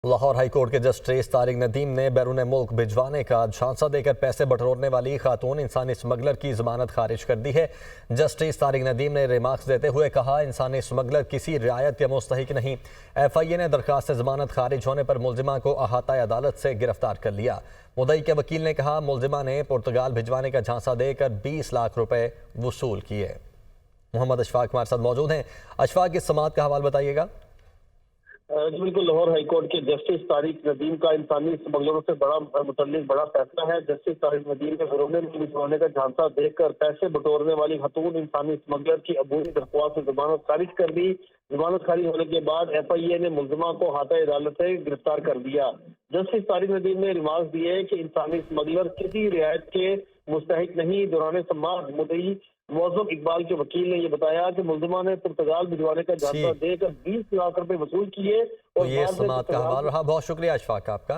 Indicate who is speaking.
Speaker 1: Lahore high court के justice Tariq Nadeem ने बैरून मुल्क भिजवाने का झांसा देकर पैसे बटोरने वाली खातून इंसानी स्मगलर की जमानत खारिज कर दी है। जस्टिस तारिक नदीम ने रिमार्क्स देते हुए कहा, इंसानी स्मगलर किसी रियायत के मुस्तहिक नहीं। FIA ने दरखास्त जमानत खारिज होने पर मुलजिमा को अहाता अदालत से गिरफ्तार कर लिया। मुद्दई के वकील ने कहा, मुलजिमा ने पुर्तगाल भिजवाने का झांसा देकर 20 लाख रुपए वसूल किए। मोहम्मद अशफाक हमारे साथ मौजूद हैं। अशफाक, इस समाअत का हवाला बताइएगा।
Speaker 2: बिल्कुल, लाहौर हाईकोर्ट के जस्टिस तारिक नदीम का इंसानी स्मगलरों से मुतल्लिक बड़ा फैसला है। जस्टिस तारिक नदीम ने बैरून मुल्क भिजवाने का झांसा देकर पैसे बटोरने वाली खातून इंसानी स्मगलर की अबूरी दरख्वास्त से जमानत खारिज कर दी। जमानत खारिज होने के बाद FIA ने मुलजिमा को अहाता अदालत से गिरफ्तार कर दिया। जस्टिस तारिक नदीम ने रिमार्क दिए कि इंसानी स्मगलर किसी रियायत के मुस्तहिक नहीं। दौरान समाअत मुद्दई मौजूद इकबाल के वकील ने यह बताया कि मुलजिमा ने पुर्तगाल भिजवाने का झांसा देकर 20 लाख रुपए वसूल किए।
Speaker 1: तो ये समाअत का हवाला रहा। बहुत शुक्रिया अशफाक आपका।